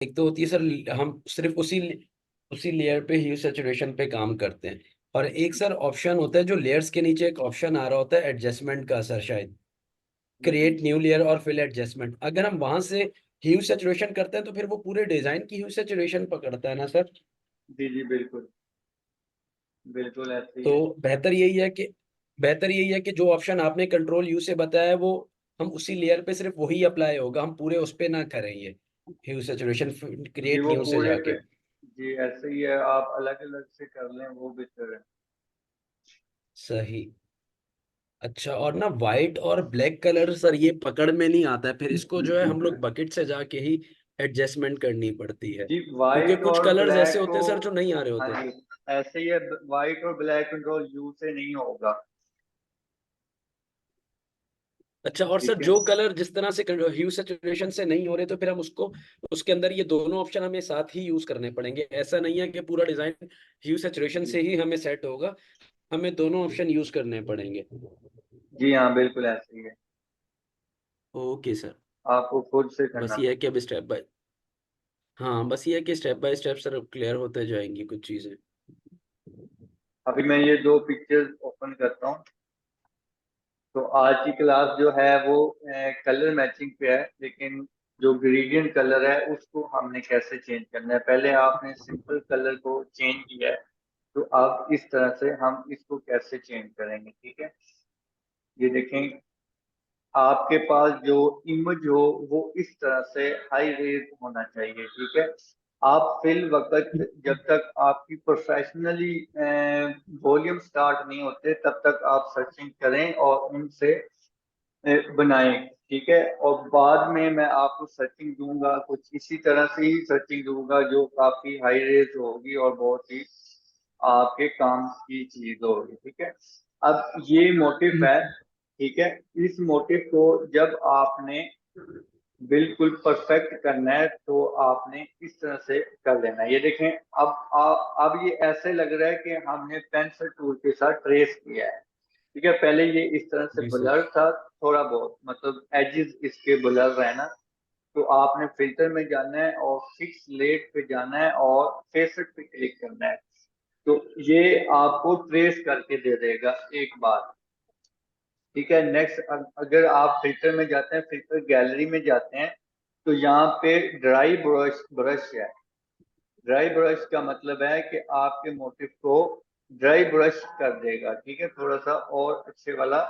एक तो होती है सर, हम सिर्फ उसी उसी लेयर पे ह्यू सैचुरेशन पे काम करते हैं। और एक सर ऑप्शन होता है जो लेयर्स के नीचे एक ऑप्शन आ रहा होता है एडजस्टमेंट का सर, शायद जी क्रिएट न्यू लेयर और फिल एडजस्टमेंट, अगर हम वहां से ह्यू सैचुरेशन करते हैं तो फिर वो पूरे डिजाइन की ह्यू सैचुरेशन पकड़ता है ना सर। जी जी बिल्कुल, बिल्कुल ऐसे ही तो है। बेहतर यही है कि जो ऑप्शन आपने कंट्रोल यू से बताया है वो हम उसी लेयर पे सिर्फ वही अप्लाई होगा, हम पूरे उस पे ना करेंगे ह्यू सैचुरेशन जी क्रिएट वो न्यू से पूरे पे, जाके। जी ऐसे ही है, आप अलग अलग से कर लें वो बेहतर है। सही। अच्छा, और ना वाइट और ब्लैक कलर सर ये पकड़ में नहीं आता है, फिर इसको जो है हम लोग बकेट से जाके ही एडजस्टमेंट करनी पड़ती है, जी क्योंकि वाइट कुछ और कलर्स ब्लैक ऐसे को, होते हैं सर जो नहीं आ रहे हाँ होते। जी ऐसे ही है, वाइट और ब्लैक कंट्रोल यू से नहीं होगा। अच्छा, और सर ठीक है। जो कलर जिस तरह से ह्यू सैचुरेशन से नहीं हो रहे तो फिर हम उसको उसके अंदर ये दोनों ऑप्शन हमें साथ ही यूज करने पड़ेंगे, ऐसा नहीं है कि पूरा डिजाइन ह्यू सैचुरेशन जी से ही हमें सेट होगा, हमें दोनों जी ऑप्शन यूज करने पड़ेंगे। जी हाँ बिल्कुल ऐसे ही है, ओके सर। आपको खुद से बस करना ये है कि पड़ेगा। अब स्टेप बाय, हाँ बस ये है कि step by step sir clear होते जाएंगी कुछ चीजें। अभी मैं ये दो पिक्चर्स ओपन करता हूँ। तो आज की क्लास जो है वो कलर मैचिंग पे है, लेकिन जो ग्रेडियंट कलर है उसको हमने कैसे चेंज करना है। पहले आपने सिंपल कलर को चेंज किया है, तो अब इस तरह से हम इसको कैसे चेंज करेंगे। ठीक है, ये देखें, आपके पास जो इमेज हो वो इस तरह से हाई रेज होना चाहिए। ठीक है, आप फिल वक्त जब तक आपकी प्रोफेशनली वॉल्यूम स्टार्ट नहीं होते तब तक आप सर्चिंग करें और उनसे बनाएं। ठीक है, और बाद में मैं आपको सर्चिंग दूंगा, कुछ इसी तरह से ही सर्चिंग दूंगा जो काफी हाई रेज होगी और बहुत ही आपके काम की चीज होगी। ठीक है, अब ये मोटिफ है। ठीक है, इस मोटिफ को जब आपने बिल्कुल परफेक्ट करना है तो आपने इस तरह से कर लेना है। ये देखें, अब ये ऐसे लग रहा है कि हमने पेंसिल टूल के साथ ट्रेस किया है। ठीक है, पहले ये इस तरह से जी सर। ब्लर था, थोड़ा बहुत मतलब एजेस इसके ब्लर रहना। तो आपने फिल्टर में जाना है और फिक्स लेट पे जाना है और फेसेट पे क्लिक करना है। तो ये आपको ट्रेस करके दे देगा एक बार। ठीक है, नेक्स्ट, अगर आप फिल्टर में जाते हैं, फिल्टर गैलरी में जाते हैं, तो यहाँ पे ड्राई ब्रश ब्रश है। ड्राई ब्रश का मतलब है कि आपके मोटिव को ड्राई ब्रश कर देगा। ठीक है, थोड़ा सा और अच्छे वाला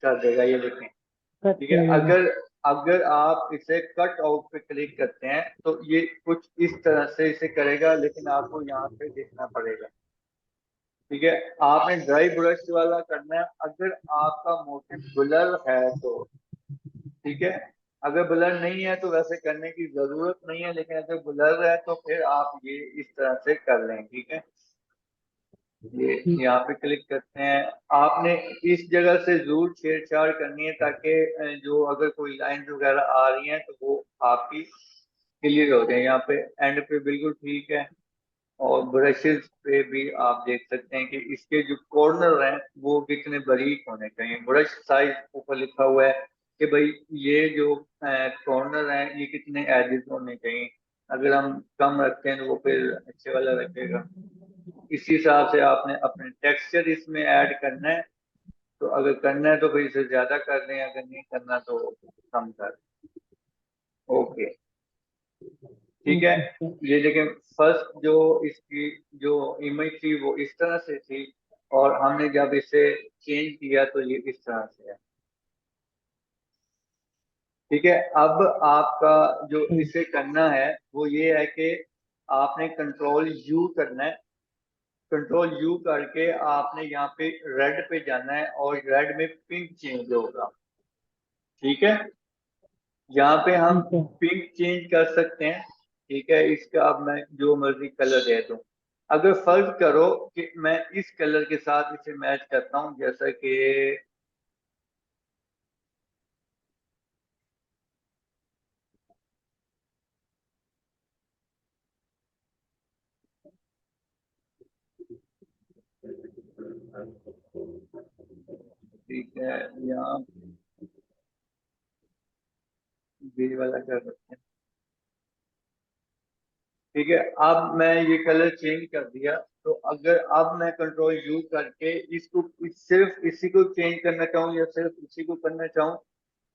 कर देगा, ये देखें। ठीक है, अगर अगर आप इसे कट आउट पे क्लिक करते हैं तो ये कुछ इस तरह से इसे करेगा, लेकिन आपको यहाँ पे देखना पड़ेगा। ठीक है, आपने ड्राई ब्रश वाला करना है अगर आपका मोटिव ब्लर है तो। ठीक है, अगर ब्लर नहीं है तो वैसे करने की जरूरत नहीं है, लेकिन अगर ब्लर है तो फिर आप ये इस तरह से कर लें। ठीक है, ये यहाँ पे क्लिक करते हैं। आपने इस जगह से जरूर छेड़छाड़ करनी है ताकि जो अगर कोई लाइन वगैरह आ रही है तो वो आपकी क्लियर हो जाए। यहाँ पे एंड पे बिल्कुल ठीक है। और ब्रशेस पे भी आप देख सकते हैं कि इसके जो कॉर्नर हैं वो कितने बारीक होने चाहिए। ब्रश साइज ऊपर लिखा हुआ है कि भाई ये जो कॉर्नर हैं ये कितने एजेस होने चाहिए। अगर हम कम रखते हैं तो वो फिर अच्छे वाला रखेगा। इसी हिसाब से आपने अपने टेक्सचर इसमें ऐड करना है। तो अगर करना है तो फिर इसे ज्यादा कर दें, अगर नहीं करना तो कम कर दें। ओके, ठीक है। ये देखें, फर्स्ट जो इसकी जो इमेज थी वो इस तरह से थी, और हमने जब इसे चेंज किया तो ये इस तरह से है। ठीक है, अब आपका जो इसे करना है वो ये है कि आपने कंट्रोल यू करना है। कंट्रोल यू करके आपने यहाँ पे रेड पे जाना है और रेड में पिंक चेंज होगा। ठीक है, यहाँ पे हम पिंक चेंज कर सकते हैं। ठीक है, इसका अब मैं जो मर्जी कलर दे दूं। अगर फर्ज करो कि मैं इस कलर के साथ इसे मैच करता हूँ, जैसा कि ठीक है, यहाँ बी वाला कर सकते हैं। ठीक है, अब मैं ये कलर चेंज कर दिया, तो अगर अब मैं कंट्रोल यू करके इसको सिर्फ इसी को चेंज करना चाहूँ या सिर्फ इसी को करना चाहूँ,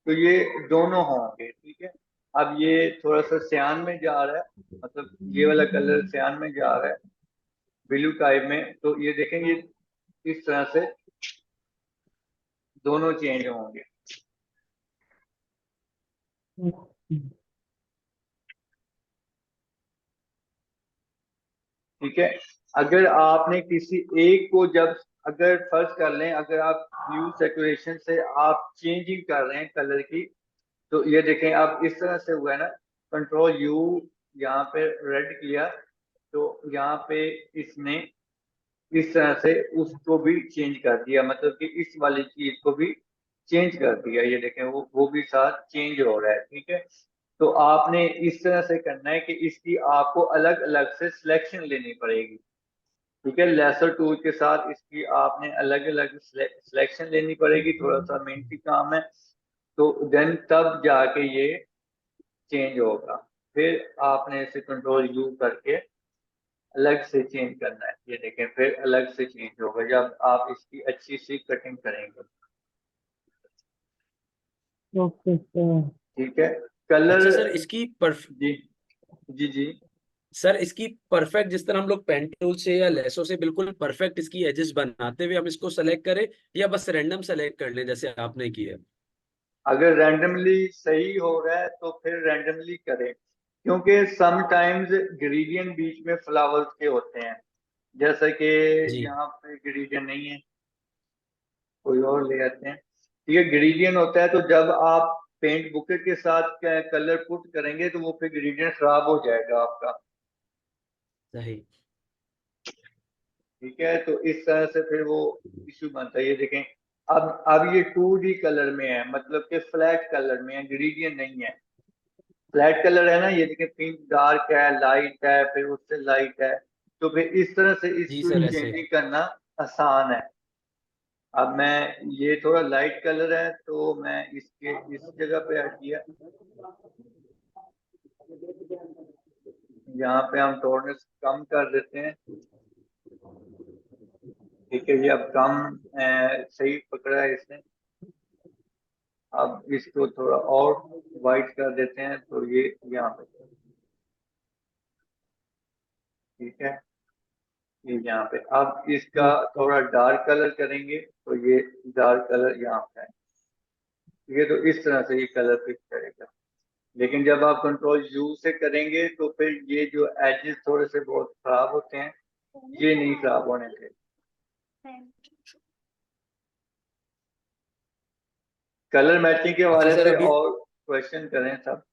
तो ये दोनों होंगे। ठीक है, अब ये थोड़ा सा सियान में जा रहा है, मतलब ये वाला कलर सियान में जा रहा है ब्लू टाइप में, तो ये देखेंगे इस तरह से दोनों चेंज होंगे। ठीक है, अगर आपने किसी एक को जब, अगर फर्ज कर लें अगर आप ह्यू सेचुरेशन से आप चेंजिंग कर रहे हैं कलर की, तो ये देखें अब इस तरह से हुआ है ना, कंट्रोल यू यहाँ पे रेड किया, तो यहाँ पे इसने इस तरह से उसको भी चेंज कर दिया, मतलब कि इस वाली चीज को भी चेंज कर दिया। ये देखें वो भी साथ चेंज हो रहा है। ठीक है, तो आपने इस तरह से करना है कि इसकी आपको अलग अलग से सिलेक्शन लेनी पड़ेगी। ठीक है, लेसर टूल के साथ इसकी आपने अलग अलग सिलेक्शन लेनी पड़ेगी, थोड़ा सा मेहनती काम है, तो देन तब जाके ये चेंज होगा। फिर आपने इसे कंट्रोल यू करके अलग से चेंज करना है। ये देखें फिर अलग से चेंज होगा जब आप इसकी अच्छी सी कटिंग करेंगे। Okay sir. ठीक है, कलर। अच्छा सर, इसकी जी जी जी। सर इसकी परफेक्ट, जिस तरह हम लोग पेन टूल से या लेसो से बिल्कुल परफेक्ट इसकी एजेस बनाते हुए हम इसको सेलेक्ट करें, या बस रैंडम सेलेक्ट कर लें जैसे आपने किया? अगर रैंडमली सही हो रहा है तो फिर रैंडमली करें, क्योंकि समटाइम्स ग्रेडियंट बीच में फ्लावर्स के होते हैं, जैसा कि जी यहाँ पे ग्रेडियंट नहीं है, कोई और ले आते हैं। ठीक है, ग्रेडियंट होता है, तो जब आप पेंट बुकेट के साथ कलर पुट करेंगे तो वो फिर ग्रेडियंट खराब हो जाएगा आपका। सही। ठीक है, तो इस तरह से फिर वो इशू बनता है। ये देखें अब ये 2D कलर में है, मतलब कि फ्लैट कलर में है, ग्रेडियंट नहीं है। फ्लैट कलर है ना, ये देखें पिंक डार्क है, लाइट है, फिर उससे लाइट है, तो फिर इस तरह से जी इसको सर ऐसे। चेंजिंग करना आसान है। अब मैं, ये थोड़ा लाइट कलर है तो मैं इसके इस जगह पे ऐड किया, यहाँ पे हम थोड़ा कम कर देते हैं। ठीक है, ये अब कम सही पकड़ा है इसने। अब इसको थोड़ा और वाइट कर देते हैं, तो ये यहाँ पे, ठीक है, ये यहाँ पे। अब इसका ओके। थोड़ा डार्क कलर करेंगे, तो ये डार्क कलर यहाँ पे है। ठीक है, तो इस तरह से ये कलर फिक्स करेगा। लेकिन जब आप कंट्रोल यू से करेंगे तो फिर ये जो एजेस थोड़े से बहुत खराब होते हैं, ये नहीं खराब होने थे। कलर मैचिंग के अच्छा हवाले सर से अभी, और क्वेश्चन करें सब।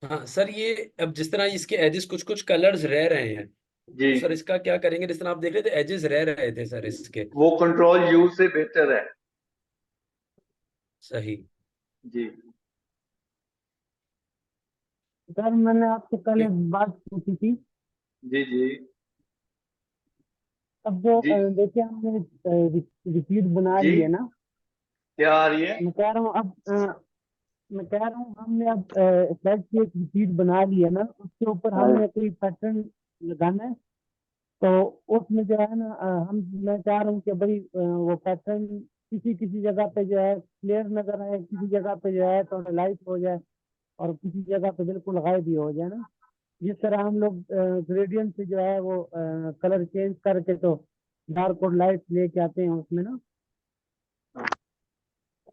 हाँ सर ये अब जिस तरह इसके एजेस कुछ कुछ कलर्स रह रहे हैं, जी, तो सर इसका क्या करेंगे? जिस तरह आप देख रहे थे एजेस रह रहे थे सर इसके। वो कंट्रोल यू से बेहतर है। सही। जी सर मैंने आपसे कल एक बात पूछी थी। जी जी अब जो जी देखिए हमने रिपीट बना जी। ली है ना। क्या आ रही है? मैं कह रहा हूँ अब मैं कह रहा हूँ हमने अब स्लाइड की एक रिपीट बना ली है ना, उसके ऊपर हाँ हमने कोई पैटर्न लगाना है। तो उसमें जो है ना मैं चाह रहा हूँ कि भाई वो पैटर्न किसी किसी जगह पे जो है क्लियर नजर आए, किसी जगह पे जो है थोड़ा लाइट हो जाए, और किसी जगह पे बिल्कुल गायब ही हो जाए ना। जिस तरह हम लोग ग्रेडियंट से जो है वो कलर चेंज करके तो डार्क और लाइट लेके आते हैं उसमें ना।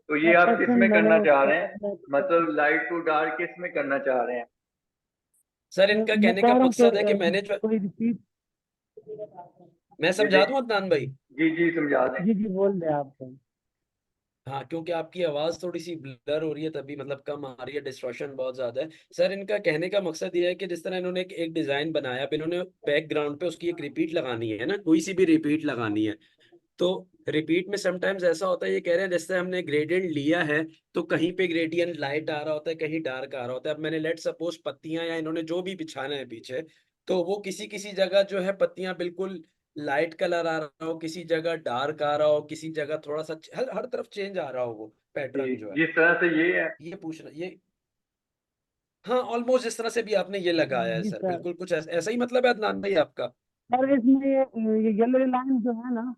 तो ये तो आप किस पैटर्न में मैंने करना चाह उसका रहे हैं? करना मतलब लाइट टू डार्क किस में करना चाह रहे हैं? सर इनका मैं कहने कह का रहा हूँ कि मकसद है कि मैंने जो, कोई रिपीट। मैं ये समझा देख, दूं अदनान भाई? जी जी समझा दें। जी जी बोल रहे हैं आप। हाँ क्योंकि आपकी आवाज थोड़ी सी ब्लर हो रही है, तभी मतलब कम आ रही है, डिस्टॉर्शन बहुत ज्यादा है। सर इनका कहने का मकसद ये है कि जिस तरह इन्होंने एक डिजाइन बनाया, अब इन्होंने बैकग्राउंड पे उसकी एक रिपीट लगानी है ना, कोई सी भी रिपीट लगानी है। तो रिपीट में समटाइम्स ऐसा होता है, ये कह रहे हैं जैसे हमने ग्रेडियंट लिया है, तो कहीं पे ग्रेडियंट लाइट आ रहा होता है, कहीं डार्क आ रहा होता है। अब मैंने लेट सपोज पत्तियां या इन्होंने जो भी बिछाना है पीछे, तो वो किसी किसी जगह जो है पत्तियां बिल्कुल लाइट कलर आ रहा हो, किसी जगह डार्क आ रहा हो, किसी जगह थोड़ा सा हर तरफ चेंज आ रहा हो वो जी, पैटर्न जो है। जिस तरह से ये है। ये पूछना ये, हाँ ऑलमोस्ट जिस तरह से भी आपने ये लगाया है जी सर, सर। बिल्कुल कुछ ऐसा ऐसा ही मतलब है अदनान भाई आपका। और इसमें ये येलो लाइन जो है ना,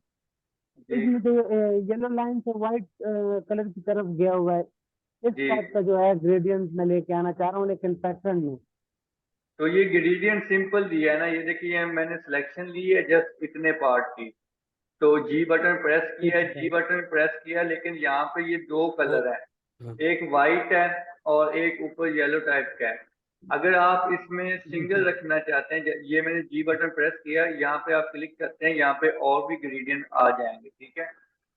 जी इसमें जो येलो लाइन से व्हाइट कलर की तरफ गया हुआ है, इस जी। टाइप का जो है ग्रेडियंट मैं लेके आना चाह रहा हूँ, लेकिन पैटर्न में। तो ये ग्रेडियंट सिंपल दिया है ना, ये देखिए मैंने सिलेक्शन ली है जस्ट इतने पार्ट की। तो जी बटन प्रेस ठीक किया है, है जी सर। बटन प्रेस किया, लेकिन यहाँ पे ये दो वो कलर है, हाँ एक वाइट है और एक ऊपर येलो टाइप का है। अगर आप इसमें जी सिंगल सर। रखना चाहते हैं, ये मैंने जी बटन प्रेस किया, यहाँ पे आप क्लिक करते हैं, यहाँ पे और भी ग्रेडियंट आ जाएंगे, ठीक है,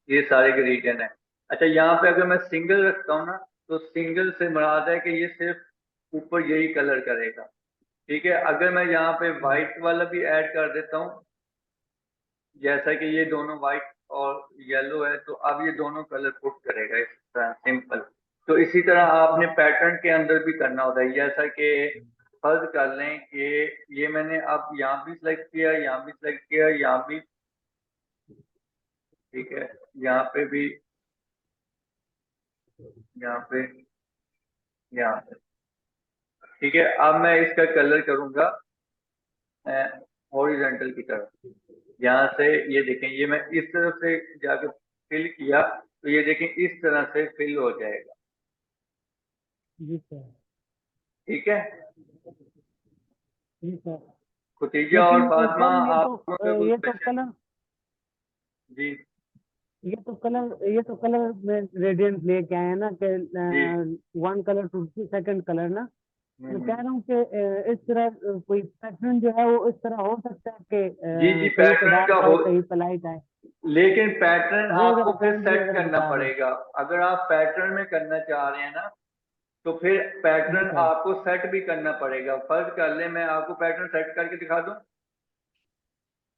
ये सारे ग्रेडियंट हैं। अच्छा, यहाँ पे अगर मैं सिंगल रखता हूँ ना, तो सिंगल से मुराद है कि ये सिर्फ ऊपर यही कलर करेगा, ठीक है। अगर मैं यहाँ पे व्हाइट वाला भी ऐड कर देता हूँ, जैसा कि ये दोनों व्हाइट और येलो है, तो अब ये दोनों कलर पुट करेगा इस तरह सिंपल। तो इसी तरह आपने पैटर्न के अंदर भी करना होता है, जैसा कि फर्ज कर लें कि ये मैंने अब यहाँ भी सिलेक्ट किया, यहाँ भी सिलेक्ट किया, यहाँ भी, ठीक है, यहाँ पे भी, यहाँ पे, यहाँ पे, ठीक है। अब मैं इसका कलर करूंगा हॉरिजॉन्टल की तरफ। यहाँ से ये देखें, ये मैं इस तरफ से जाकर फिल किया, तो ये देखें इस तरह से फिल हो जाएगा, जी सर। ठीक है। जी सर। खुतीजा और लेकिन फातिमा, सर आपको अगर कोई ये तो क्वेश्चन। कलर जी ये तो कलर में ग्रेडियंट लेके आए हैं ना, कि जी। One colour two second colour ना। मैं कह हम्म। रहा हूँ कि इस तरह कोई पैटर्न जो है वो इस तरह हो सकता है कि जी जी, कहीं पे पैटर्न का डार्क हो, आए, कहीं पे लाइट आए। लेकिन पैटर्न वो आपको जरा फिर काइंडली सेट अगर करना बता दें। पड़ेगा। अगर आप पैटर्न में करना चाह रहे हैं ना, तो फिर जी पैटर्न सर। आपको सेट भी करना पड़ेगा। फर्ज कर ले मैं आपको पैटर्न सेट करके दिखा दूं।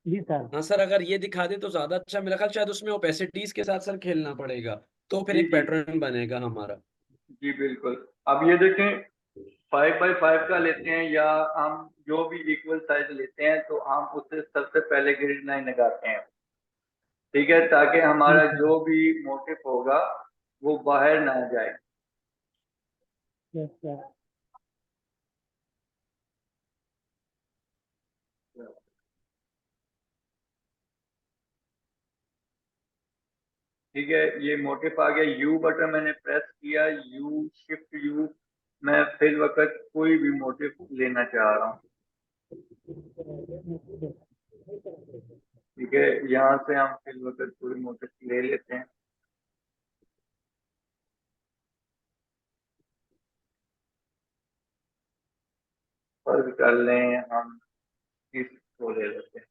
जी सर। हाँ सर, अगर ये दिखा दे तो ज्यादा अच्छा, मेरा ख्याल शायद उसमें ओपेसिटीज के साथ सर खेलना पड़ेगा, तो फिर जी एक जी पैटर्न बनेगा हमारा। जी बिल्कुल। अब ये देखें, 5x5 का लेते हैं या हम जो भी इक्वल साइज लेते हैं, तो हम उससे सबसे पहले ग्रिड लाइन लगाते हैं, ठीक है, ताकि जी हमारा सर। जो भी मोटिव होगा वो बाहर ना जाए। Yes sir. ठीक है, ये मोटिव आ गया। यू बटन मैंने प्रेस किया, यू शिफ्ट यू, मैं फिल वक्त कोई भी मोटिव लेना चाह रहा हूँ, ठीक है। यहाँ से हम फिल वक्त कोई मोटिव ले लेते हैं। फर्ज कर लें हम इसको ले लेते हैं,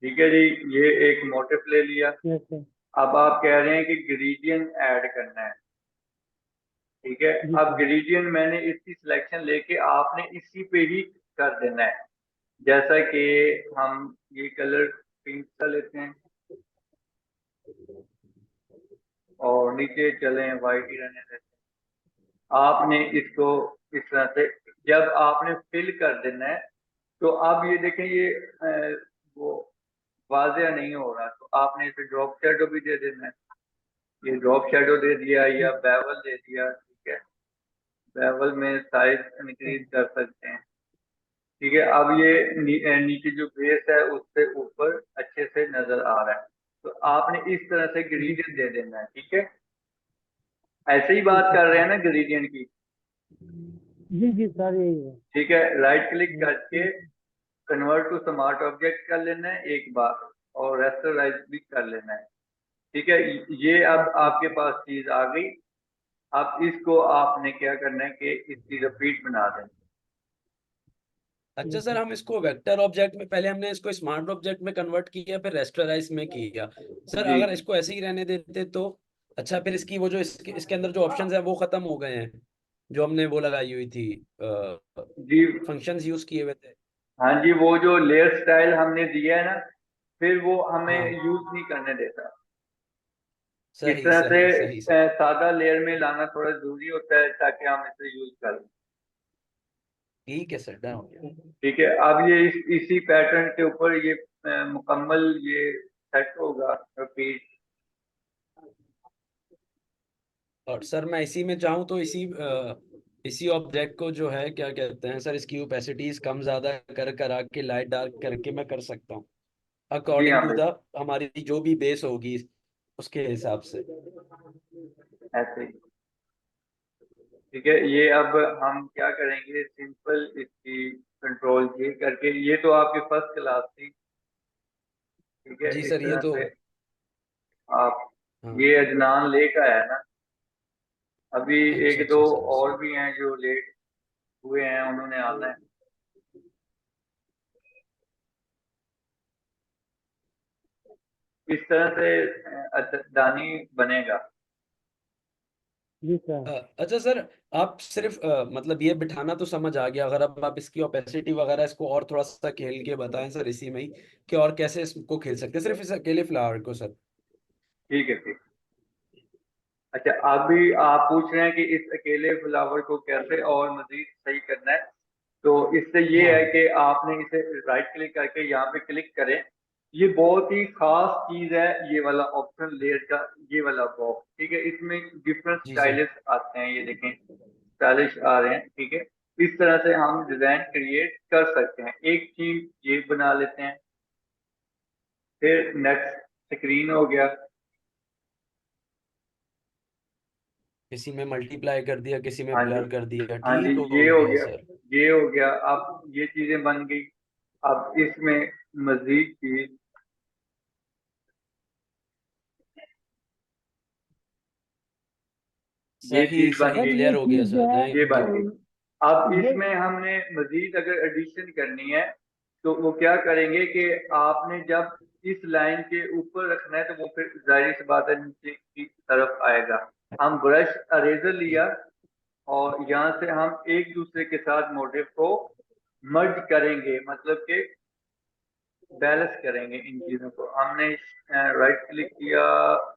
ठीक है जी। ये एक मोटिव ले लिया। Yes sir. अब आप कह रहे हैं कि ग्रेडियंट ऐड करना है, ठीक है। जी अब सर। ग्रेडियंट मैंने इसकी सिलेक्शन लेके आपने इसी पे ही कर देना है। जैसा कि हम ये कलर पिंक का लेते हैं और नीचे चले वाइट ही रहने देते हैं। आपने इसको इस तरह से जब आपने फिल कर देना है, तो अब ये देखें, ये वो वाजिया नहीं हो रहा, तो आपने इसे ड्रॉप शेडो भी दे देना है। ये ड्रॉप शेडो दे दिया या बेवल दे दिया, ठीक है। बेवल में साइज इंक्रीज कर सकते हैं, ठीक है। अब ये नीचे जो बेस है उससे ऊपर अच्छे से नजर आ रहा है, तो आपने इस तरह से ग्रेडियंट दे देना है, ठीक है। ऐसे ही बात ठीक है कर रहे सर। हैं ना ग्रेडियंट की, जी जी सर, यही है। ठीक है। राइट क्लिक करके ठीक कन्वर्ट टू स्मार्ट ऑब्जेक्ट कर लेना है एक बार, और रेस्टराइज भी कर लेना है, ठीक है। ये अब है आपके सर। पास चीज आ गई। अब इसको आपने क्या करना है कि इसकी रिपीट बना देना। अच्छा ठीक सर, है। हम इसको वेक्टर ऑब्जेक्ट में, पहले हमने इसको स्मार्ट ऑब्जेक्ट में कन्वर्ट किया, फिर रेस्टराइज में किया। सर जी अगर इसको ऐसे ही रहने देते तो अच्छा, फिर इसकी वो जो इसके अंदर जो ऑप्शंस है वो खत्म हो गए हैं, जो हमने वो लगाई हुई थी, जी। फंक्शंस यूज किए हुए थे। हाँ जी, वो जो लेयर स्टाइल हमने दिया है ना, फिर वो हमें हाँ यूज नहीं करने देता। इस सही तरह से सही सही सर। सादा लेयर में लाना थोड़ा जरूरी होता है, ताकि हम इसे यूज कर लें, ठीक है सर, डन हो गया। ठीक है। अब ये इसी पैटर्न के ऊपर ये मुकम्मल ये सेट होगा, रिपीट। और सर मैं इसी में चाहूँ तो इसी ऑब्जेक्ट को जो है क्या कहते हैं सर, इसकी ओपेसिटीज कम ज्यादा कर करा के लाइट डार्क करके मैं कर सकता हूँ जी अकॉर्डिंग हाँ टू द बिल्कुल हमारी जो भी बेस होगी उसके हिसाब से। ऐसे ही। ठीक है, ये अब हम क्या करेंगे, सिंपल इसकी कंट्रोल ये करके, ये तो आपकी फर्स्ट क्लास थी। ठीक है, जी इस सर ये तरह तो। से आप, हाँ। ये अदनान लेट आया है ना, अभी अच्छा एक दो अच्छा सर और अच्छा। भी हैं जो लेट हुए हैं, उन्होंने आना है। इस तरह से दानी बनेगा। जी सर। अच्छा सर, आप सिर्फ मतलब ये बिठाना तो समझ आ गया, अगर अब आप इसकी ओपेसिटी वगैरह इसको और थोड़ा सा खेल के बताएं सर इसी में ही कि और कैसे इसको खेल सकते हैं सिर्फ इस अकेले फ्लावर को सर। ठीक है ठीक। अच्छा, अभी आप पूछ रहे हैं कि इस अकेले फ्लावर को कैसे और मजीद सही करना है। तो इससे ये है हाँ कि आपने इसे राइट क्लिक करके यहाँ पे क्लिक करें। ये बहुत ही खास चीज है, ये वाला ऑप्शन लेयर का, ये वाला बॉक्स। ठीक है, इसमें डिफरेंट जी सर। स्टाइलिश आते हैं, ये देखें स्टाइलिश आ रहे हैं। ठीक है, इस तरह से हम डिजाइन क्रिएट कर सकते हैं। एक थीम ये बना लेते हैं, फिर नेक्स्ट स्क्रीन हो गया। किसी में मल्टीप्लाई कर दिया, किसी में हाँ जी, ब्लर कर दिया, हाँ जी, ठीक ये हो हो गया गया, सर। ये हो गया। अब ये चीजें बन गई। अब इसमें मजीद चीज, ये सही चीज बन सही सर गई, ये क्लियर हो गया चीज जो सर, है ये थैंक बन यू। गई। अब ये इसमें हमने मजीद अगर एडिशन करनी है, तो वो क्या करेंगे कि आपने जब इस लाइन के ऊपर रखना है, तो वो फिर जाहिर सी बात है नीचे की तरफ आएगा। हम ब्रश अरेजर लिया, और यहाँ से हम एक दूसरे के साथ मोटिव को मर्ज करेंगे, मतलब कि बैलेंस करेंगे इन चीजों को। हमने राइट क्लिक किया,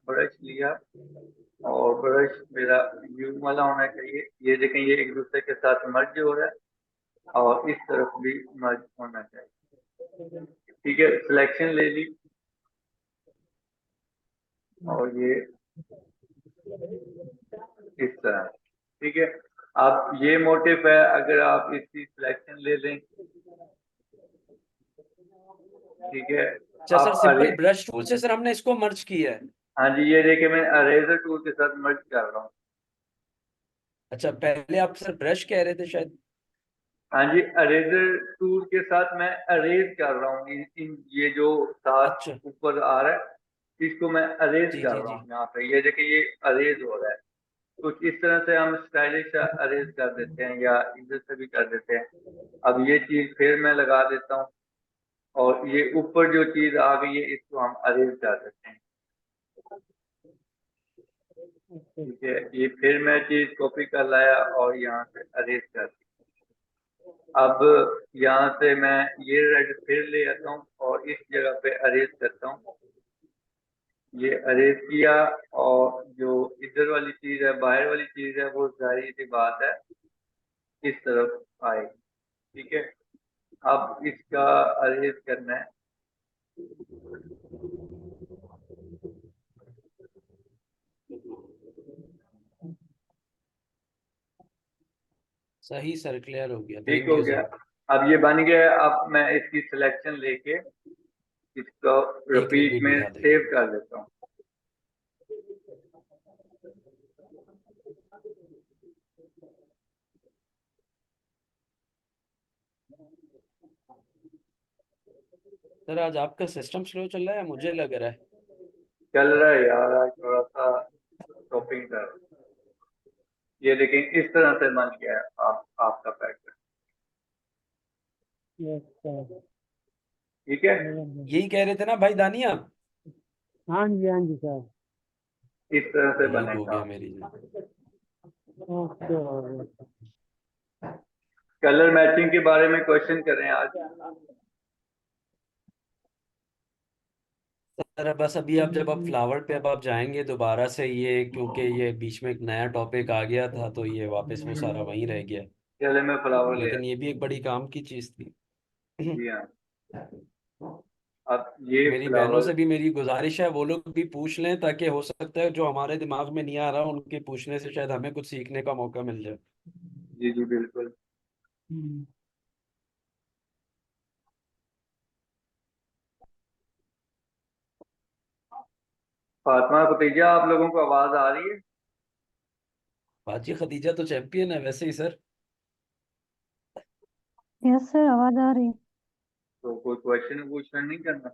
ब्रश लिया, और ब्रश मेरा यू वाला होना चाहिए। ये देखें, ये एक दूसरे के साथ मर्ज हो रहा है, और इस तरफ भी मर्ज होना चाहिए। ठीक है, सिलेक्शन ले ली, और ये इस तरह। ठीक है, अब ये मोटिव है, अगर आप इसकी सिलेक्शन ले लें। ठीक है, अच्छा सर, अब अरे, सिंपल ब्रश टूल से सर हमने इसको मर्ज किया है। हाँ जी, ये देखिए मैं अरेजर टूल के साथ मर्ज कर रहा हूँ। अच्छा पहले आप सर ब्रश कह रहे थे शायद। हाँ जी, अरेजर टूल के साथ मैं अरेज कर रहा हूँ ये जो अच्छा। साथ ऊपर आ रहा है, इसको मैं अरेज जी कर जी रहा जी। हूँ यहाँ पे। ये देखिए, ये अरेज हो रहा है। कुछ इस तरह से हम स्टाइलिश अरेज कर देते हैं, या इधर से भी कर देते हैं। अब ये चीज फिर मैं लगा देता हूँ, और ये ऊपर जो चीज आ गई है, इसको हम अरेज कर देते हैं। ठीक है, ये फिर मैं चीज कॉपी कर लाया, और यहाँ से अरेज कर दी। अब यहाँ से मैं ये रेड फिर ले आता हूँ, और इस जगह पे अरेज करता हूँ। ये अरेज किया, और जो इधर वाली चीज है, बाहर वाली चीज है, वो जाहिर सी बात है इस तरफ आएगी। ठीक है, अब इसका अरेज करना है। सही सर, क्लियर हो गया, ठीक थैंक हो यू गया, सर। अब ये बन गया है। अब मैं इसकी सिलेक्शन लेके इसको एक रिपीट रिपीट में बिठा देंगे। सेव कर देता हूँ। सर आज आपका सिस्टम स्लो चल रहा है मुझे लग रहा है। चल रहा है यार, आज थोड़ा सा शॉपिंग कर। ये देखें, इस तरह से बन गया है आपका पैटर्न। Yes sir. ठीक है, यही कह रहे थे ना भाई दानिया। हाँ जी सर। इस तरह से ठीक हो बनेगा। गया मेरी जी। ओके। कलर मैचिंग के बारे में क्वेश्चन करें आज। सर बस अभी आप जब आप फ्लावर पे अब आप जाएंगे दोबारा से, ये क्योंकि ये बीच में एक नया टॉपिक आ गया था तो ये वापस वो सारा वहीं रह गया। चले, मैं फ्लावर ले लेकिन आता ये भी एक बड़ी काम की चीज थी। हूँ। जी हाँ। अब ये मेरी बहनों फ्लावर, से भी मेरी गुजारिश है, वो लोग भी पूछ लें, ताकि हो सकता है जो हमारे दिमाग में नहीं आ रहा उनके पूछने से शायद हमें कुछ सीखने का मौका मिल जाए। जी जी बिल्कुल। हम्म। फातिमा खतीजा, आप लोगों को आवाज आ रही है? बाजी खदीजा तो चैंपियन है वैसे ही सर। यस सर, आवाज आ रही है। तो कोई क्वेश्चन पूछना नहीं करना?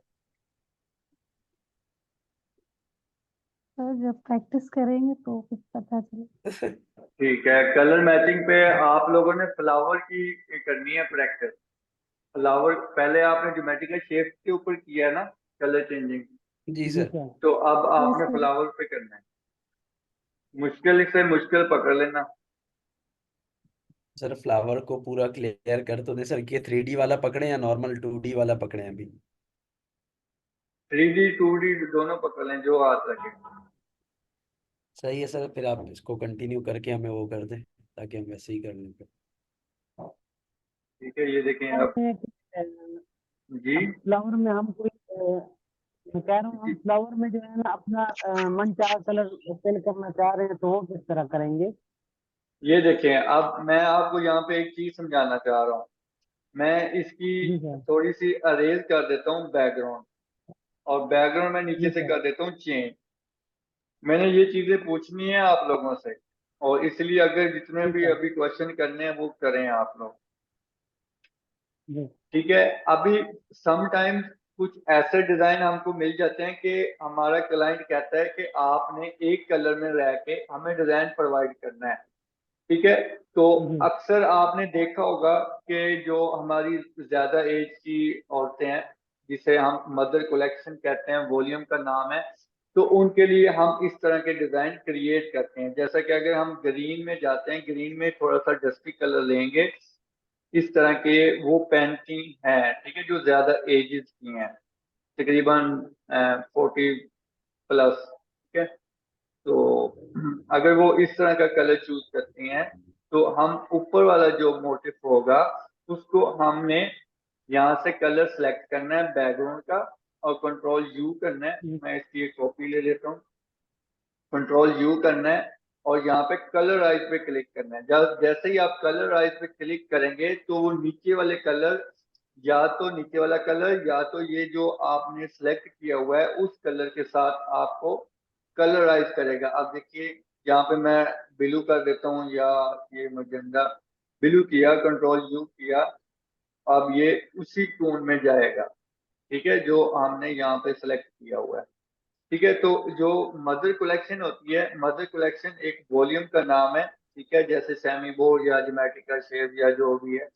सर जब प्रैक्टिस करेंगे तो कुछ पता चले। ठीक है, कलर मैचिंग पे आप लोगों ने फ्लावर की करनी है प्रैक्टिस। फ्लावर पहले आपने ज्योमेट्रिकल शेप के ऊपर किया है ना, कलर चेंजिंग, जी जी सर। सर। तो अब यस आपने सर। फ्लावर पे करना है। मुश्किल से मुश्किल पकड़ लेना। सर फ्लावर को पूरा क्लियर कर तो दे सर, कि 3D वाला पकड़े या नॉर्मल 2D वाला पकड़े अभी। 3D 2D दोनों पकड़ लें, जो हाथ लगे। सही है सर, फिर आप इसको कंटिन्यू करके हमें वो कर दें, ताकि हम वैसे ही कर लें फिर। ठीक है, ये देखें और अब। जी अब फ्लावर में हम कोई मैं कह रहा हूँ, हम जी, फ्लावर में जो है ना अपना मन चाहा कलर फिल करना चाह रहे हैं, तो वो किस तरह करेंगे? ये देखें, अब मैं आपको यहाँ पे एक चीज समझाना चाह रहा हूँ। मैं इसकी जी सर। थोड़ी सी अरेज कर देता हूँ बैकग्राउंड, और बैकग्राउंड में नीचे जी से सर। कर देता हूँ चेंज। मैंने ये चीजें पूछनी है आप लोगों से, और इसलिए अगर जितने जी भी सर। अभी क्वेश्चन करने हैं वो करें आप लोग। जी। ठीक है, अभी समटाइम्स कुछ ऐसे डिजाइन हमको मिल जाते हैं कि हमारा क्लाइंट कहता है कि आपने एक कलर में रह के हमें डिजाइन प्रोवाइड करना है। ठीक है, तो जी। अक्सर आपने देखा होगा कि जो हमारी ज्यादा एज की औरतें हैं, जिसे हम मदर कलेक्शन कहते हैं, वॉल्यूम का नाम है, तो उनके लिए हम इस तरह के डिजाइन क्रिएट करते हैं। जैसा कि अगर हम ग्रीन में जाते हैं, ग्रीन में थोड़ा सा डस्टी कलर लेंगे, इस तरह के वो पेंटिंग है, ठीक है, जो ज्यादा एजेस की हैं, तकरीबन 40 प्लस। ठीक है, तो अगर वो इस तरह का कलर चूज करती हैं, तो हम ऊपर वाला जो मोटिव होगा उसको हमने यहाँ से कलर सेलेक्ट करना है बैकग्राउंड का, और कंट्रोल यू करना है। जी। मैं इसकी एक कॉपी ले लेता हूँ। कंट्रोल यू करना है, और यहाँ पे कलराइज पे क्लिक करना है। जब जैसे ही आप कलराइज पे क्लिक करेंगे, तो वो नीचे वाले कलर, या तो नीचे वाला कलर या तो ये जो आपने सेलेक्ट किया हुआ है उस कलर के साथ आपको कलराइज करेगा। अब देखिए, यहाँ पे मैं ब्लू कर देता हूँ, या ये मैजेंडा, ब्लू किया, कंट्रोल यू किया, अब ये उसी टोन में जाएगा। ठीक है, जो हमने यहाँ पे सेलेक्ट किया हुआ है। ठीक है, तो जो मदर कलेक्शन होती है, मदर कलेक्शन एक वॉल्यूम का नाम है। ठीक है, जैसे सेमी बोर्ड या ज्योमेट्रिकल शेप या जो भी है,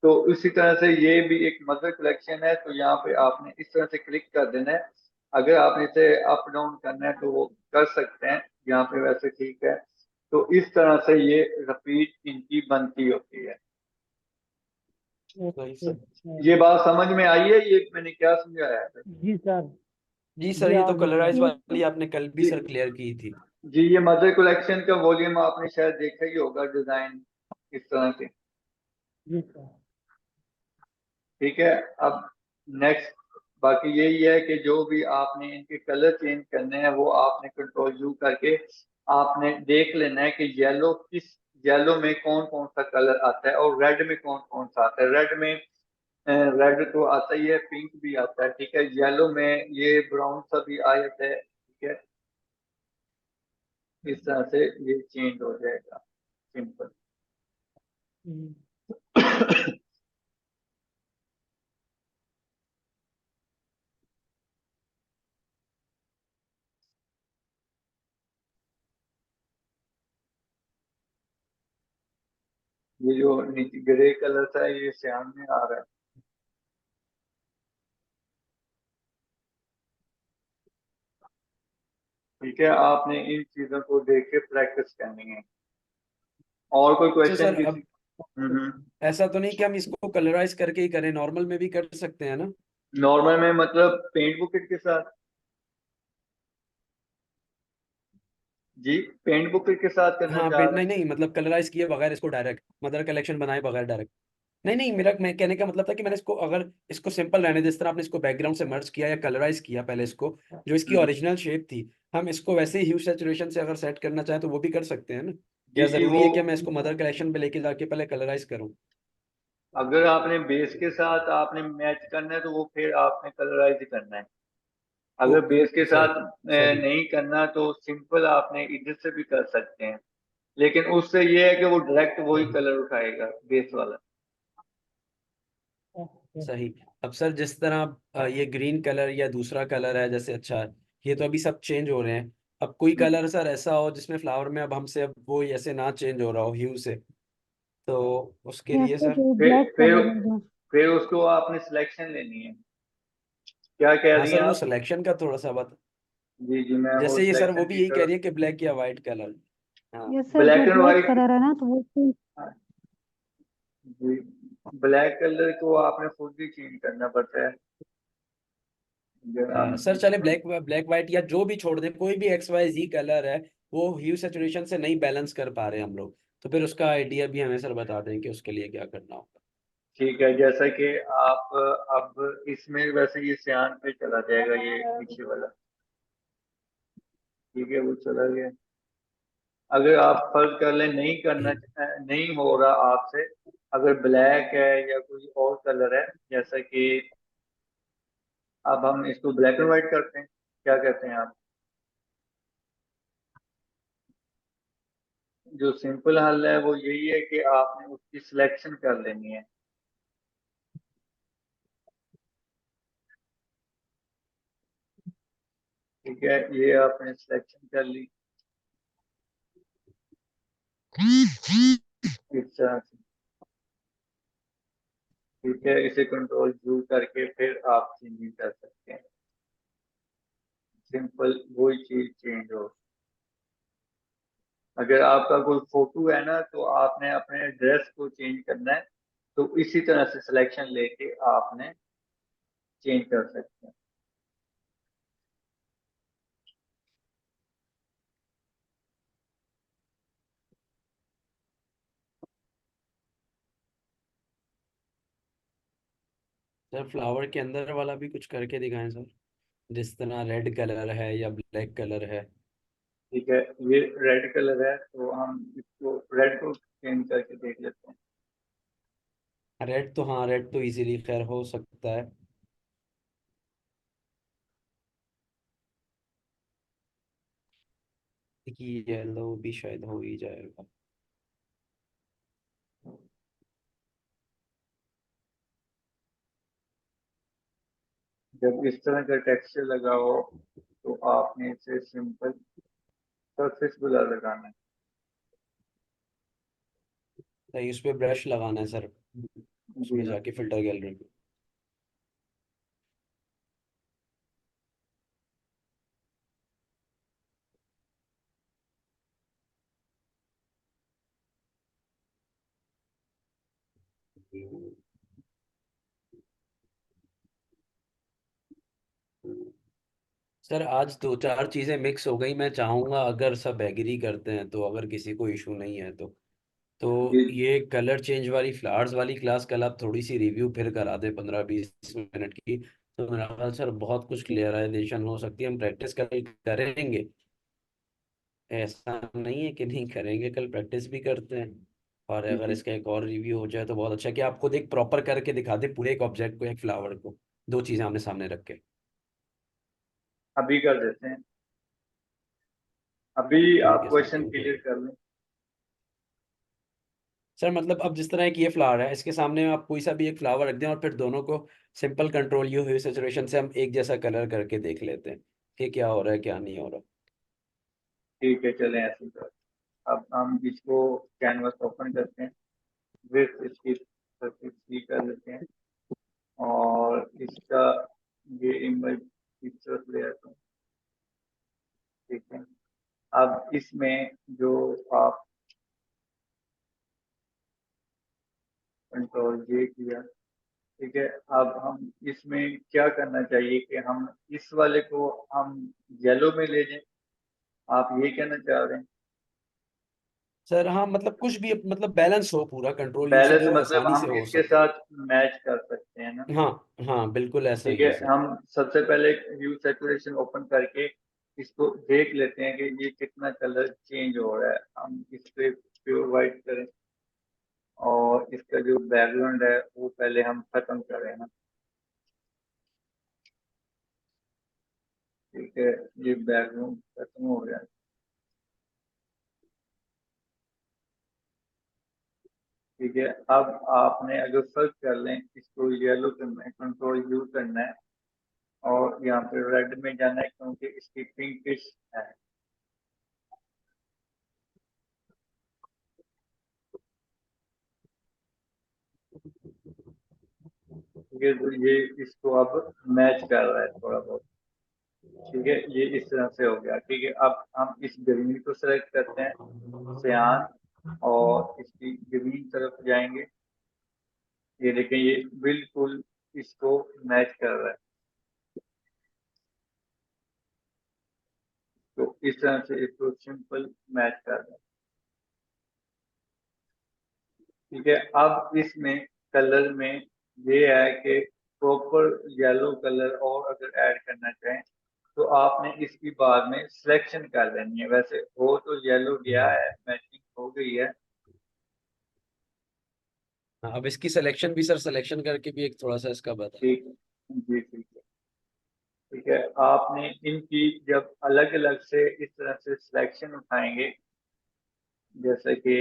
तो उसी तरह से ये भी एक मदर कलेक्शन है। तो यहाँ पे आपने इस तरह से क्लिक कर देना है। अगर आपने इसे अप डाउन करना है तो वो कर सकते हैं, यहाँ पे वैसे ठीक है। तो इस तरह से ये रिपीट इनकी बनती होती है। सही ओके सर। सर। ये बात समझ में आई है, ये मैंने क्या समझाया है? जी सर। जी सर, जी ये आ तो गई सर। कलराइज यस वाली आपने कल भी जी सर क्लियर की थी। जी, ये मदर कलेक्शन का वॉल्यूम आपने शायद देखा ही होगा, डिजाइन इस तरह के। जी सर। ठीक है, अब नेक्स्ट बाकी यही है कि जो भी आपने इनके कलर चेंज करने हैं, वो आपने कंट्रोल यू करके आपने देख लेना है कि येलो किस, येलो में कौन कौन सा कलर आता है, और रेड में कौन कौन सा आता है। रेड में रेड तो आता ही है, पिंक भी आता है। ठीक है, येलो में ये ब्राउन सा भी आ जाता है। ठीक है, इस तरह से ये चेंज हो जाएगा, सिंपल। हम्म। ये जो नीचे ग्रे कलर था, ये श्याम में आ रहा है। ठीक है, आपने इन चीजों को देख के प्रैक्टिस करनी है। और कोई तो क्वेश्चन सर किसी? अब ऐसा तो नहीं कि हम इसको कलराइज करके ही करें, नॉर्मल में भी कर सकते हैं ना? नॉर्मल में मतलब पेंट बुकेट के साथ? जी, पेंट बुकेट के साथ करना हाँ चाह पेंट रहे नहीं हैं? नहीं, मतलब कलराइज किए बगैर इसको, डायरेक्ट मदर कलेक्शन बनाए बगैर डायरेक्ट। नहीं नहीं, मेरा मैं कहने का मतलब था कि मैंने इसको अगर इसको सिंपल रहने जिस तरह आपने इसको बैकग्राउंड से मर्ज किया या कलराइज किया पहले इसको, जो इसकी हम्म, ओरिजिनल शेप थी, हम इसको वैसे ही ह्यू सैचुरेशन से अगर सेट करना चाहें तो वो भी कर सकते हैं ना? जी या जी जरूरी वो, है कि मैं इसको मदर कलेक्शन पे लेके जाके पहले कलराइज करूं? अगर आपने बेस के साथ आपने मैच करना है तो वो फिर आपने कलराइज करना है। अगर ओके, बेस के सही साथ सही। नहीं करना तो सिंपल आपने इधर से भी कर सकते हैं, लेकिन उससे ये है कि वो डायरेक्ट वही सही कलर उठाएगा बेस वाला। सही। अब सर जिस तरह ये ग्रीन कलर या दूसरा कलर है जैसे, अच्छा ये तो अभी सब चेंज हो रहे हैं। अब कोई हम्म, कलर सर ऐसा हो जिसमें फ्लावर में अब हमसे अब वो ऐसे ना चेंज हो रहा हो ह्यू से, तो उसके या लिए फिर सर? फिर ब्लैक फिर कलर है जो। फिर उसको आपने सिलेक्शन लेनी है। क्या कह हाँ रही हैं सर, वो आप? सिलेक्शन का थोड़ा सा बता। जी जी मैं वो जैसे ये सर वो सिलेक्शन भी की यही कह तरफ। रही है कि ब्लैक या वाइट कलर। हाँ। या सर जो black and black white. Colour है ना तो वो तो जी, ब्लैक कलर को आपने खुद ही चेंज करना पड़ता है। अगर हम सर चले इसको, ब्लैक ब्लैक वाइट या जो भी छोड़ दें, कोई भी एक्स वाई जी कलर है, वो ह्यू सैचुरेशन से नहीं बैलेंस कर पा रहे हम लोग, तो फिर उसका आइडिया भी हमें सर बता दें कि उसके लिए क्या करना होगा। ठीक है, जैसा कि आप अब इसमें वैसे ये सियान पे चला जाएगा ये पीछे वाला। ठीक है, वो चला गया। अगर आप फर्ज कर लें नहीं करना, नहीं हो रहा आपसे, अगर ब्लैक है या कोई और कलर है, जैसा कि अब हम इसको ब्लैक एंड व्हाइट करते हैं, क्या कहते हैं आप? जो सिंपल हल है वो यही है कि आपने उसकी सिलेक्शन कर लेनी है। ठीक है, ये आपने सिलेक्शन कर ली इस तरह से। ठीक है, इसे कंट्रोल यू करके फिर आप चेंजिंग कर सकते हैं। सिंपल वही चीज चेंज हो। अगर आपका कोई फोटो है ना तो आपने अपने एड्रेस को चेंज करना है, तो इसी तरह से सिलेक्शन लेके आपने चेंज कर सकते हैं। सर फ्लावर के अंदर वाला भी कुछ करके दिखाएं सर, जिस तरह रेड कलर है या ब्लैक कलर है। ठीक है, ये रेड कलर है तो हम इसको रेड को चेंज करके देख लेते हैं। रेड तो हाँ, रेड तो इजीली खैर हो सकता है। देखिए येलो भी शायद हो ही जाएगा। जब इस तरह का टेक्सचर लगा हो तो आपने इसे सिंपल सरफेस ब्लर लगाना है। सही, उस पे ब्रश लगाना है सर, जी उसमें हाँ। जाके फिल्टर गैलरी में। सर आज दो चार चीजें मिक्स हो गई, मैं चाहूंगा अगर सब एग्री करते हैं तो, अगर किसी को इशू नहीं है तो जी ये कलर चेंज वाली फ्लावर्स वाली क्लास कल आप थोड़ी सी रिव्यू फिर करा दें 15-20 मिनट की, तो मेरा ख्याल सर बहुत कुछ क्लियराइजेशन हो सकती है। हम प्रैक्टिस कल करेंगे, ऐसा नहीं है कि नहीं करेंगे, कल प्रैक्टिस भी करते हैं। और जी अगर जी, इसका एक और रिव्यू हो जाए तो बहुत अच्छा, कि आप खुद एक प्रॉपर करके दिखा दे पूरे एक ऑब्जेक्ट को, एक फ्लावर को, दो चीजें आमने सामने रख के। अभी कर देते हैं। अभी ठीक आप है सर, क्वेश्चन क्योंकि क्लियर कर लें। सर मतलब अब जिस तरह एक ये फ्लावर है, इसके सामने आप कोई सा भी एक फ्लावर रख दें और फिर दोनों को सिंपल कंट्रोल यू ह्यू सैचुरेशन से हम एक जैसा कलर करके देख लेते हैं कि क्या हो रहा है क्या नहीं हो रहा। ठीक है, चलें ऐसे कर। अब हम इसको कैनवस ओपन करते हैं, विड्थ इसकी 33 कर लेते हैं, और इसका ये इमेज पिक्चर ले आता हूँ। ठीक है, अब इसमें जो आप कंट्रोल जे किया, ठीक है, अब हम इसमें क्या करना चाहिए कि हम इस वाले को हम येलो में ले जाएं। आप ये कहना चाह रहे हैं? सर हाँ, मतलब कुछ भी मतलब बैलेंस हो, पूरा कंट्रोल यू से बैलेंस वो मतलब आसानी से हम हो इसके सके। साथ मैच कर सकते हैं ना। हाँ हाँ, बिल्कुल ऐसा ठीक ही है, है सर। हम सबसे पहले ह्यू सैचुरेशन ओपन करके इसको देख लेते हैं कि ये कितना कलर चेंज हो रहा है। हम इस पे प्योर वाइट करें और इसका जो बैकग्राउंड है वो पहले हम खत्म करें ना। ठीक है, ये बैकग्राउंड खत्म हो गया। ठीक है, अब आपने अगर सर्च कर लें, इसको येलो करना है, कंट्रोल यू करना है और यहाँ पे रेड में जाना है क्योंकि इसकी पिंकिश है। ठीक है, तो ये इसको अब मैच कर रहा है थोड़ा बहुत। ठीक है, ये इस तरह से हो गया। ठीक है, अब हम इस ग्रीन को सेलेक्ट करते हैं, सियान, और इसकी ग्रीन तरफ जाएंगे। ये देखें, ये बिल्कुल इसको मैच कर रहा है। तो इस तरह से इसको सिंपल मैच कर रहा है। ठीक है, अब इसमें कलर में ये है कि प्रॉपर येलो कलर और अगर ऐड करना चाहें तो आपने इसकी बाद में सिलेक्शन कर लेनी है। वैसे हो तो येलो गया है, मैचिंग हो गई है। हाँ, अब इसकी सिलेक्शन भी सर, सिलेक्शन करके भी एक थोड़ा सा इसका बता। ठीक है जी, ठीक है। ठीक है, आपने इनकी जब अलग अलग से इस तरह से सिलेक्शन उठाएंगे, जैसे कि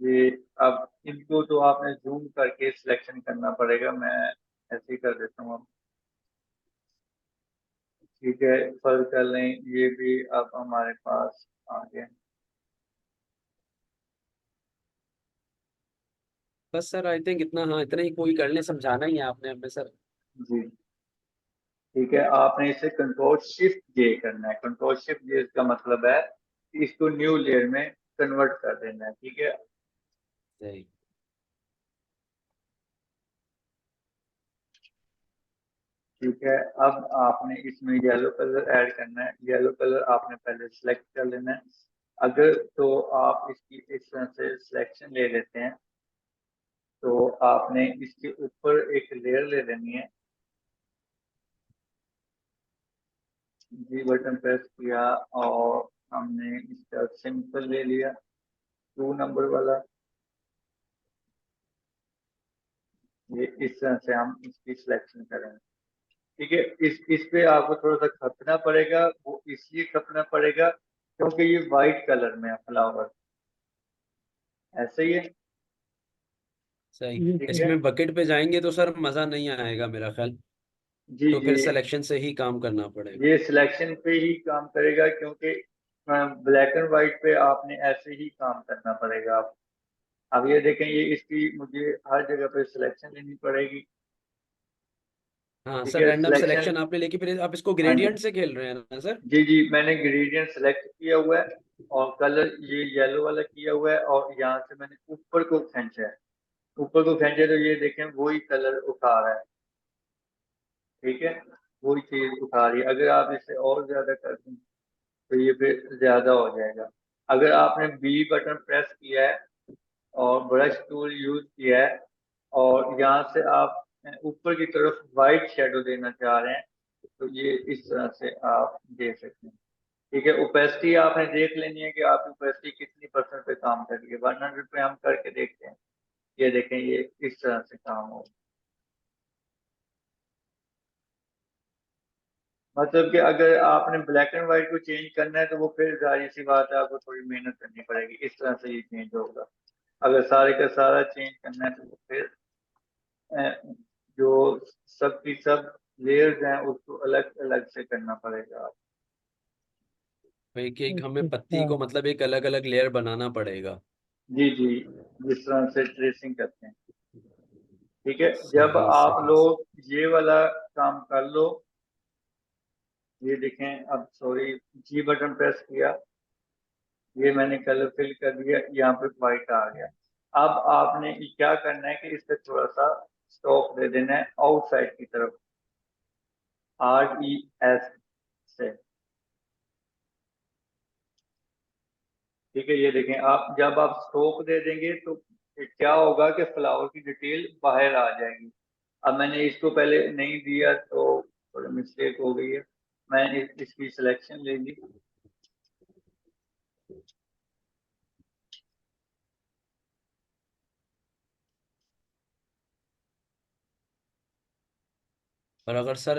ये, अब इनको तो आपने जूम करके सिलेक्शन करना पड़ेगा। मैं ऐसे ही कर देता हूँ अब। ठीक है, फर्क कर लें, ये भी अब हमारे पास आ गया। बस सर आई थिंक इतना, हाँ इतना ही कोई कर ले, समझाना ही है आपने हमें सर। जी, ठीक है, आपने इसे कंट्रोल शिफ्ट जे करना है। कंट्रोल शिफ्ट जे का मतलब है कि इसको न्यू लेयर में कन्वर्ट कर देना है। ठीक है, सही। ठीक है, अब आपने इसमें येलो कलर ऐड करना है। येलो कलर आपने पहले सिलेक्ट कर लेना है। अगर तो आप इसकी इस तरह से सिलेक्शन ले लेते हैं तो आपने इसके ऊपर एक लेयर ले लेनी है। जी बटन प्रेस किया और हमने इसका सिंपल ले लिया, 2 नंबर वाला। ये इस तरह से हम इसकी सिलेक्शन करेंगे। ठीक है, इस पे आपको थोड़ा सा खपना पड़ेगा। वो इसलिए खपना पड़ेगा क्योंकि ये वाइट कलर में है फ्लावर। ऐसे ही है। सही। ये ठीक है, इसमें बकेट पे जाएंगे तो सर मजा नहीं आएगा मेरा ख्याल। जी तो जी, फिर सिलेक्शन से ही काम करना पड़ेगा। ये सिलेक्शन पे ही काम करेगा क्योंकि ब्लैक एंड व्हाइट पे आपने ऐसे ही काम करना पड़ेगा। आप अब ये देखें, ये इसकी मुझे हर जगह पे सिलेक्शन लेनी पड़ेगी। हाँ ठीक सर, है, रैंडम सिलेक्शन, सिलेक्शन आपने लेके फिर आप इसको हाँ जी, ग्रेडियंट से खेल रहे हैं ना सर? जी जी, मैंने ग्रेडियंट सेलेक्ट किया हुआ है और कलर ये येलो वाला किया हुआ है और यहाँ से मैंने ऊपर को खींचा है। ऊपर को खींचे तो ये देखें वही कलर उठा रहा है। ठीक है, वही चीज उठा रही है। अगर आप इसे और ज्यादा कर दें तो ये फिर ज्यादा हो जाएगा। अगर आपने बी बटन प्रेस किया है और ब्रश टूल यूज किया है और यहाँ से आप ऊपर की तरफ वाइट शेडो देना चाह रहे हैं तो ये इस तरह से आप दे सकते हैं। ठीक है, ओपेसिटी आपने देख लेनी है कि आपकी ओपेसिटी कितनी परसेंट पे काम कर रही है। 100 पे हम करके देखते हैं। ये देखें, ये इस तरह से काम हो, मतलब कि अगर आपने ब्लैक एंड व्हाइट को चेंज करना है तो वो फिर जाहिर सी बात है आपको थोड़ी मेहनत करनी पड़ेगी। इस तरह से ये चेंज होगा। अगर सारे का सारा चेंज करना है तो वो फिर जो सब की सब लेयर्स हैं उसको अलग अलग से करना पड़ेगा। भाई कि एक हमें अच्छा पत्ती अच्छा। को मतलब एक अलग अलग लेयर बनाना पड़ेगा। जी जी, जिस तरह से ट्रेसिंग करते हैं। ठीक है, जब सही आप सही। लोग ये वाला काम कर लो, ये देखें, अब सॉरी, जी बटन प्रेस किया, ये मैंने कलर फिल कर दिया, यहाँ पे व्हाइट आ गया। अब आपने क्या करना है कि इससे थोड़ा सा स्टॉप दे देना है आउटसाइड की तरफ, RES से। ठीक है, ये देखें आप, जब आप स्ट्रोक दे देंगे तो क्या होगा कि फ्लावर की डिटेल बाहर आ जाएगी। अब मैंने इसको पहले नहीं दिया तो थोड़ी मिस्टेक हो गई है, मैंने इसकी सिलेक्शन ले ली। और अगर सर